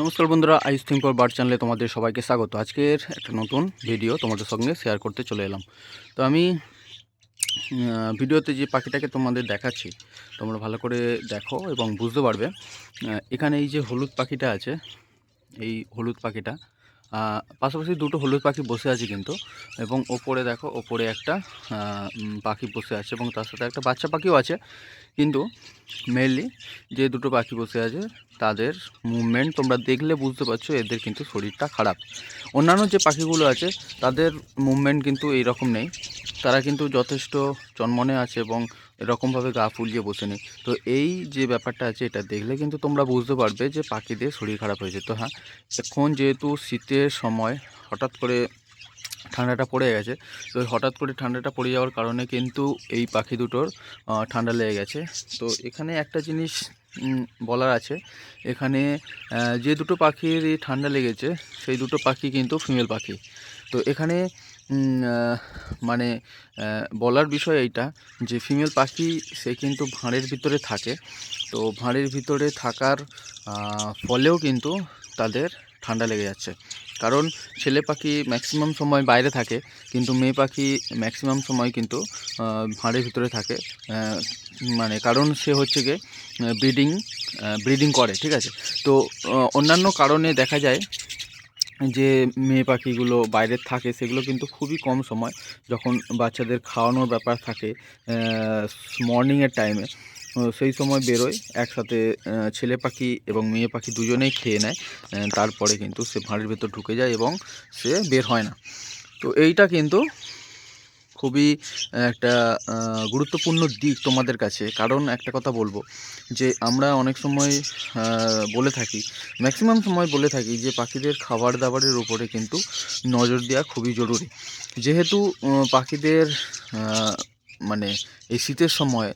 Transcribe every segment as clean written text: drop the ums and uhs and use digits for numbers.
নমস্কার বন্ধুরা, আইস think for bird চ্যানেলে তোমাদের সবাইকে স্বাগত। আজকের একটা নতুন ভিডিও তোমাদের সঙ্গে শেয়ার করতে চলে এলাম। তো আমি ভিডিওতে যে পাখিটাকে তোমাদের দেখাচ্ছি, তোমরা ভালো করে দেখো এবং বুঝতে পারবে। এখানে এই যে হলুদ পাখিটা আছে, এই হলুদ পাখিটা পাশাপাশি দুটো হলুদ পাখি বসে আছে কিন্তু, এবং ওপরে দেখো, ওপরে একটা পাখি বসে আছে এবং তার সাথে একটা বাচ্চা পাখিও আছে। কিন্তু মেনলি যে দুটো পাখি বসে আছে তাদের মুভমেন্ট তোমরা দেখলে বুঝতে পারছো এদের কিন্তু শরীরটা খারাপ। অন্যান্য যে পাখিগুলো আছে তাদের মুভমেন্ট কিন্তু এই রকম নেই, তারা কিন্তু যথেষ্ট চনমনে আছে এবং এরকমভাবে গা ফুলিয়ে বসে নেই। তো এই যে ব্যাপারটা আছে এটা দেখলে কিন্তু তোমরা বুঝতে পারবে যে পাখিদের শরীর খারাপ হয়েছে। তো হ্যাঁ, এখন যেহেতু শীতের সময় হঠাৎ করে ঠান্ডাটা পড়ে গেছে, তো হঠাৎ করে ঠান্ডাটা পড়ে যাওয়ার কারণে কিন্তু এই পাখি দুটোর ঠান্ডা লেগে গেছে। তো এখানে একটা জিনিস বলার আছে, এখানে যে দুটো পাখির এই ঠান্ডা লেগেছে সেই দুটো পাখি কিন্তু ফিমেল পাখি। তো এখানে মানে বলার বিষয় এইটা যে ফিমেল পাখি সে কিন্তু ভাঁড়ের ভিতরে থাকে। তো ভাঁড়ের ভিতরে থাকার ফলেও কিন্তু তাদের ঠান্ডা লেগে যাচ্ছে। কারণ ছেলে পাখি ম্যাক্সিমাম সময় বাইরে থাকে, কিন্তু মেয়ে পাখি ম্যাক্সিমাম সময় কিন্তু ভাঁড়ের ভিতরে থাকে। মানে কারণ সে হচ্ছে গিয়ে ব্রিডিং করে, ঠিক আছে। তো অন্যান্য কারণে দেখা যায় যে মেয়ে পাখিগুলো বাইরে থাকে, সেগুলো কিন্তু খুবই কম সময়, যখন বাচ্চাদের খাওয়ানোর ব্যাপার থাকে মর্নিংয়ের টাইমে, সেই সময় বেরোয় একসাথে। ছেলে পাখি এবং মেয়ে পাখি দুজনেই খেয়ে নেয়, তারপরে কিন্তু সে ভাঁড়ের ভেতর ঢুকে যায় এবং সে বের হয় না। তো এইটা কিন্তু খুবই একটা গুরুত্বপূর্ণ দিক তোমাদের কাছে। কারণ একটা কথা বলবো যে আমরা অনেক সময় বলে থাকি, ম্যাক্সিমাম সময় বলে থাকি যে পাখিদের খাবার দাবারের উপরে কিন্তু নজর দেওয়া খুবই জরুরি। যেহেতু পাখিদের মানে এই শীতের সময়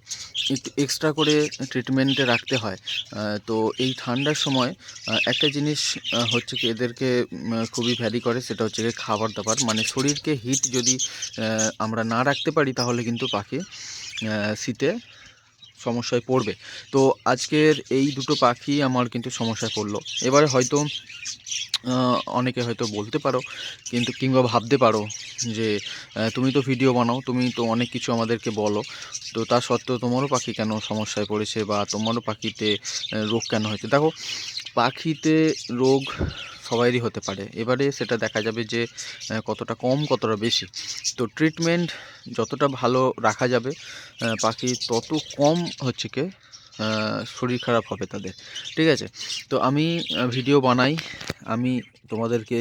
একটু এক্সট্রা করে ট্রিটমেন্টে রাখতে হয়। তো এই ঠান্ডার সময় একটা জিনিস হচ্ছে কি এদেরকে খুবই ভ্যারি করে, সেটা হচ্ছে কি খাবার দাবার। মানে শরীরকে হিট যদি আমরা না রাখতে পারি তাহলে কিন্তু পাখি শীতে সমস্যায় পড়বে। তো আজকের এই দুটো পাখি আমার কিন্তু সমস্যায় পড়লো। এবারে হয়তো অনেকে হয়তো বলতে পারো কিন্তু, কিংবা ভাবতে পারো যে তুমি তো ভিডিও বানাও, তুমি তো অনেক কিছু আমাদেরকে বলো, তো তা সত্ত্বেও তোমারও পাখি কেন সমস্যায় পড়েছে বা তোমারও পাখিতে রোগ কেন হয়েছে। দেখো, পাখিতে রোগ সবারই হতে পারে, এবারে সেটা দেখা যাবে যে কতটা কম কতটা বেশি। তো ট্রিটমেন্ট যতটা ভালো রাখা যাবে পাখি তত কম হচ্ছে কি শরীর খারাপ হবে তাদের, ঠিক আছে। তো আমি ভিডিও বানাই, আমি তোমাদেরকে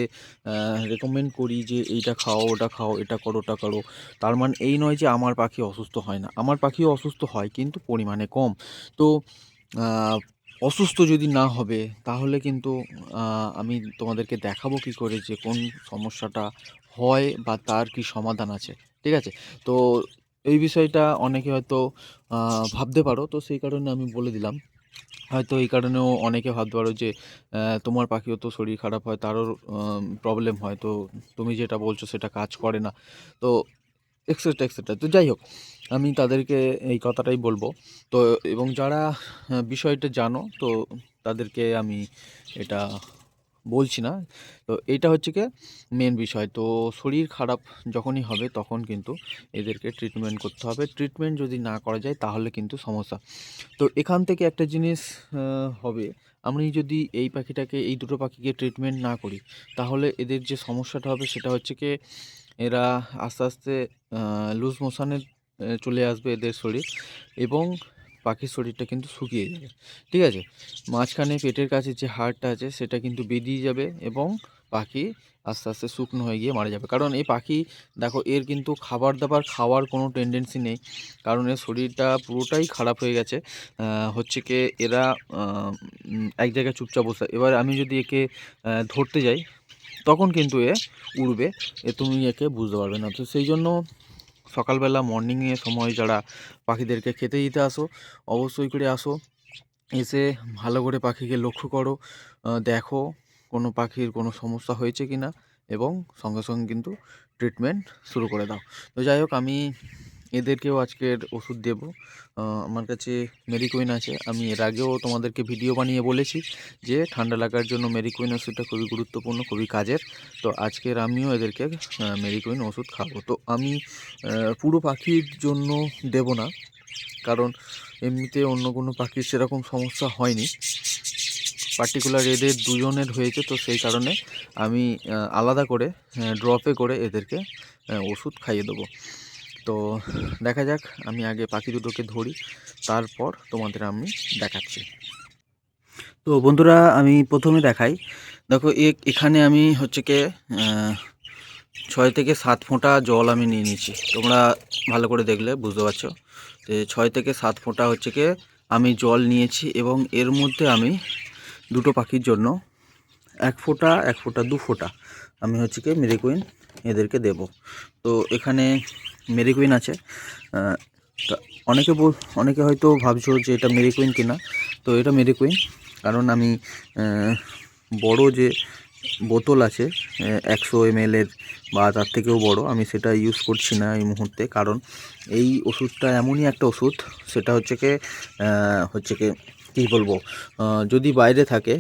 রেকমেন্ড করি যে এইটা খাও ওটা খাও, এটা করো ওটা করো। তার মানে এই নয় যে আমার পাখি অসুস্থ হয় না, আমার পাখিও অসুস্থ হয় কিন্তু পরিমাণে কম। তো অসুস্থ যদি না হবে তাহলে কিন্তু আমি তোমাদেরকে দেখাবো কী করে যে কোন সমস্যাটা হয় বা তার কি সমাধান আছে, ঠিক আছে। তো এই বিষয়টা অনেকে হয়তো ভাবতে পারো, তো সেই কারণে আমি বলে দিলাম। হয়তো এই কারণেও অনেকে ভাবতে পারো যে তোমার পাখিও তো শরীর খারাপ হয়, তারও প্রবলেম হয়, তো তুমি যেটা বলছো সেটা কাজ করে না, তো এক্সেট্রা এক্সেট্রা। তো যাই হোক, আমি তাদেরকে এই কথাটাই বলবো। তো এবং যারা বিষয়টা জানো, তো তাদেরকে আমি এটা বলছি না। তো এইটা হচ্ছে কি মেন বিষয়। তো শরীর খারাপ যখনই হবে তখন কিন্তু এদেরকে ট্রিটমেন্ট করতে হবে। ট্রিটমেন্ট যদি না করা যায় তাহলে কিন্তু সমস্যা। তো এখান থেকে একটা জিনিস হবে, আমি যদি এই পাখিটাকে, এই দুটো পাখিকে ট্রিটমেন্ট না করি তাহলে এদের যে সমস্যাটা হবে সেটা হচ্ছে কি এরা আস্তে আস্তে লুজ মোশনে চলে আসবে এদের শরীর, এবং পাখির শরীরটা কিন্তু শুকিয়ে যাবে, ঠিক আছে। মাঝখানে পেটের কাছে যে হাড়টা আছে সেটা কিন্তু বেরিয়ে যাবে এবং পাখি আস্তে আস্তে শুকনো হয়ে গিয়ে মারা যাবে। কারণ এই পাখি, দেখো, এর কিন্তু খাবার দাবার খাওয়ার কোনো টেন্ডেন্সি নেই, কারণ এর শরীরটা পুরোটাই খারাপ হয়ে গেছে। হচ্ছে কি এরা এক জায়গায় চুপচাপ বসে, এবার আমি যদি একে ধরতে যাই তখন কিন্তু এ উড়বে, তুমি একে বুঝতে পারবে না। তো সেই জন্য সকালবেলা মর্নিংয়ে সময় যারা পাখিদেরকে খেতে দিতে আসো, অবশ্যই করে আসো, এসে ভালো করে পাখিকে লক্ষ্য করো, দেখো কোনো পাখির কোনো সমস্যা হয়েছে কি না, এবং সঙ্গে সঙ্গে কিন্তু ট্রিটমেন্ট শুরু করে দাও। তো যাই হোক, আমি এদেরকেও আজকের ওষুধ দেব। আমার কাছে মেরিকুইন আছে। আমি এর আগেও তোমাদেরকে ভিডিও বানিয়ে বলেছি যে ঠান্ডা লাগার জন্য মেরিকুইন ওষুধটা খুবই গুরুত্বপূর্ণ, খুবই কাজের। তো আজকের আমিও এদেরকে মেরিকুইন ওষুধ খাবো। তো আমি পুরো পাখির জন্য দেব না, কারণ এমনিতে অন্য কোনো পাখির সেরকম সমস্যা হয়নি, পার্টিকুলার এদের দুজনের হয়েছে। তো সেই কারণে আমি আলাদা করে ড্রপে করে এদেরকে ওষুধ খাইয়ে দেবো। তো দেখা যাক, আমি আগে পাখি দুটোকে ধরি, তারপর তোমাদের আমি দেখাচ্ছি। তো বন্ধুরা, আমি প্রথমে দেখাই। দেখো এখানে আমি হচ্ছে কি 6 থেকে 7 ফোঁটা জল আমি নিয়ে নিয়েছি। তোমরা ভালো করে দেখলে বুঝতে পারছো যে 6 থেকে 7 ফোঁটা হচ্ছে কি আমি জল নিয়েছি, এবং এর মধ্যে আমি দুটো পাখির জন্য 1 ফোঁটা 1 ফোঁটা 2 ফোঁটা আমি হচ্ছে কি মেরিকুইন এদেরকে দেব। তো এখানে মেরিকুইন আছে। তা অনেকে হয়তো ভাবছো যে এটা মেরিকুইন কিনা। তো এটা মেরিকুইন, কারণ আমি বড় যে বোতল আছে 100 ml এর বা তার থেকেও বড়, আমি সেটা ইউজ করছি না এই মুহূর্তে। কারণ এই ওষুধটা এমনই একটা ওষুধ, সেটা হচ্ছে কি কী বলবো, যদি বাইরে থাকে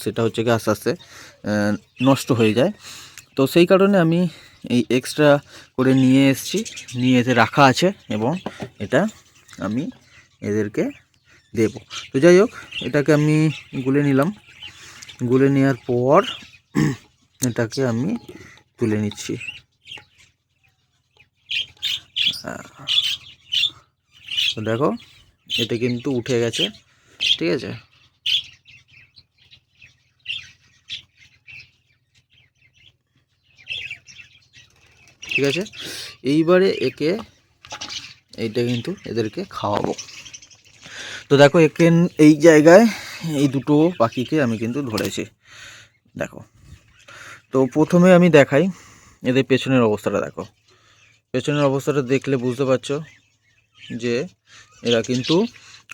সেটা হচ্ছে কি আস্তে আস্তে নষ্ট হয়ে যায়। তো সেই কারণে আমি এই এক্সট্রা করে নিয়ে এসেছি, নিয়ে এসে রাখা আছে, এবং এটা আমি এদেরকে দেব। তো যাই হোক, এটাকে আমি গুলে নিলাম। গুলে নেওয়ার পর এটাকে আমি তুলে নিচ্ছি। তো দেখো, এটা কিন্তু উঠে গেছে, ঠিক আছে। ঠিক আছে, এইবারে এইটা কিন্তু এদেরকে খাওয়াবো। তো দেখো, এই জায়গায় এই দুটো পাখিকে আমি কিন্তু ধরেছি, দেখো। তো প্রথমে আমি দেখাই এদের পেছনের অবস্থাটা। দেখো, পেছনের অবস্থাটা দেখলে বুঝতে পারছো যে এরা কিন্তু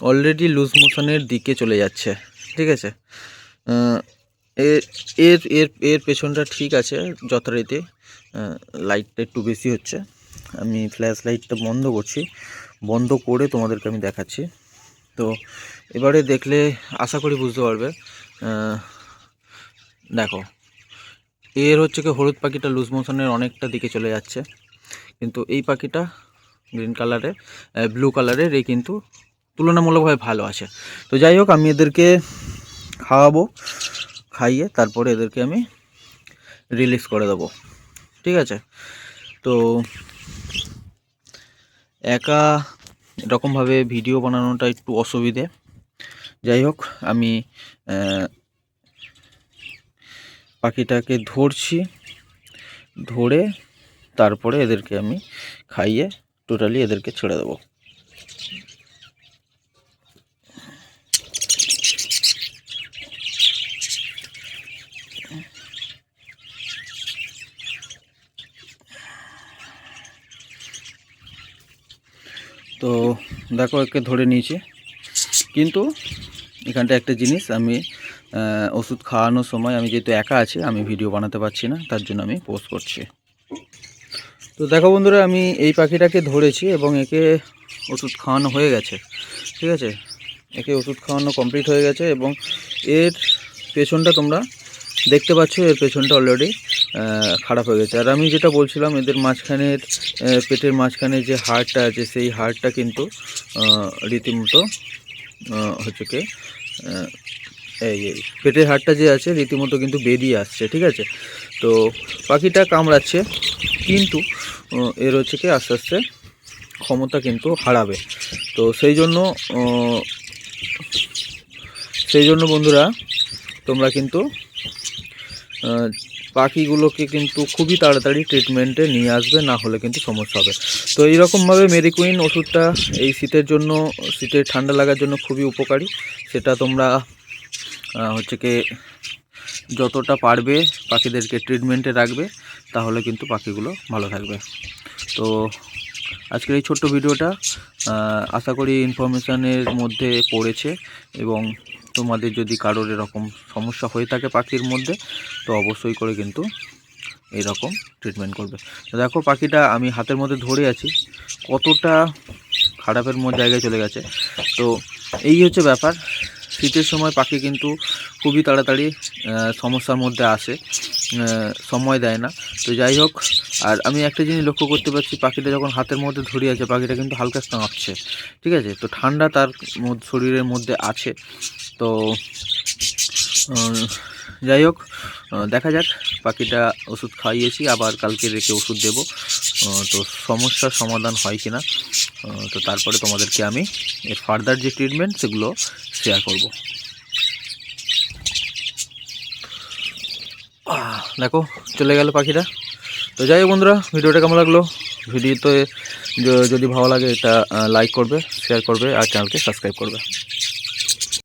অলরেডি লুজ মোশনের দিকে চলে যাচ্ছে, ঠিক আছে। এর এর এর এর পেছনটা ঠিক আছে যথারীতি। লাইটটা একটু বেশি হচ্ছে, আমি ফ্ল্যাশ লাইটটা বন্ধ করছি, বন্ধ করে তোমাদেরকে আমি দেখাচ্ছি। তো এবারে দেখলে আশা করি বুঝতে পারবে। দেখো, এর হচ্ছে কি হলুদ পাখিটা লুজ মোশনের অনেকটা দিকে চলে যাচ্ছে, কিন্তু এই পাখিটা গ্রিন কালারের ব্লু কালারের এই কিন্তু তুলনামূলকভাবে ভালো আছে। তো যাই হোক, আমি এদেরকে খাওয়াবো, খাইয়ে তারপরে এদেরকে আমি রিলিজ করে দেবো, ঠিক আছে। তো একা এরকমভাবে ভিডিও বানানোটা একটু অসুবিধে। যাই হোক, আমি পাখিটাকে ধরছি, ধরে তারপরে এদেরকে আমি খাইয়ে টোটালি এদেরকে ছেড়ে দেবো। তো দেখো, একে ধরে নিয়েছি, কিন্তু এখানটা একটা জিনিস, আমি ওষুধ খাওয়ানোর সময় আমি যেহেতু একা আছি, আমি ভিডিও বানাতে পারছি না, তার জন্য আমি পোস্ট করছি। তো দেখো বন্ধুরা, আমি এই পাখিটাকে ধরেছি এবং একে ওষুধ খাওয়ানো হয়ে গেছে, ঠিক আছে। একে ওষুধ খাওয়ানো কমপ্লিট হয়ে গেছে, এবং এর পেছনটা তোমরা দেখতে পাচ্ছ, এর পেছনটা অলরেডি খারাপ হয়ে গেছে। আর আমি যেটা বলছিলাম, এদের মাঝখানের পেটের মাঝখানে যে হাড়টা আছে, সেই হাড়টা কিন্তু রীতিমতো হচ্ছে কি এই পেটের হাড়টা যে আছে রীতিমতো কিন্তু বেরিয়ে আসছে, ঠিক আছে। তো পাখিটা কামড়াচ্ছে, কিন্তু এর হচ্ছে কি আস্তে আস্তে ক্ষমতা কিন্তু হারাবে। তো সেই জন্য বন্ধুরা, তোমরা কিন্তু পাখিগুলোকে কিন্তু খুবই তাড়াতাড়ি ট্রিটমেন্টে নিয়ে আসবে, না হলে কিন্তু সমস্যা হবে। তো এইরকমভাবে মেরিকুইন ওষুধটা এই শীতের জন্য, শীতের ঠান্ডা লাগার জন্য খুবই উপকারী। সেটা তোমরা হচ্ছে কি যতটা পারবে পাখিদেরকে ট্রিটমেন্টে রাখবে, তাহলে কিন্তু পাখিগুলো ভালো থাকবে। তো আজকের এই ছোট্ট ভিডিওটা আশা করি ইনফরমেশানের মধ্যে পড়েছে, এবং তোমাদের যদি কারোর এরকম সমস্যা হয়ে থাকে পাখির মধ্যে, তো অবশ্যই করে কিন্তু এইরকম ট্রিটমেন্ট করবে। তো দেখো পাখিটা আমি হাতের মধ্যে ধরে আছি, কতটা খারাপের জায়গায় চলে গেছে। তো এই হচ্ছে ব্যাপার, শীতের সময় পাখি কিন্তু খুবই তাড়াতাড়ি সমস্যার মধ্যে আসে, সময় দেয় না। তো যাই হোক, আর আমি একটা জিনিস লক্ষ্য করতে পারছি, পাখিটা যখন হাতের মধ্যে ধরে আছে পাখিটা কিন্তু হালকা কাঁপছে, ঠিক আছে? তো ঠান্ডা তার শরীরের মধ্যে আছে। তো যাই হোক, দেখা যাক, পাখিটা ওষুধ খাইয়েছি, আবার কালকে রেখে ওষুধ দেব। তো সমস্যার সমাধান হয় কিনা, তো তারপরে তোমাদেরকে আমি এর ফার্দার যে ট্রিটমেন্ট সেগুলো শেয়ার করব। দেখো চলে গেল পাখিটা। তো যাই হোক বন্ধুরা, ভিডিওটা কেমন লাগলো? ভিডিওতে যদি ভালো লাগে এটা লাইক করবে, শেয়ার করবে আর চ্যানেলকে সাবস্ক্রাইব করবে।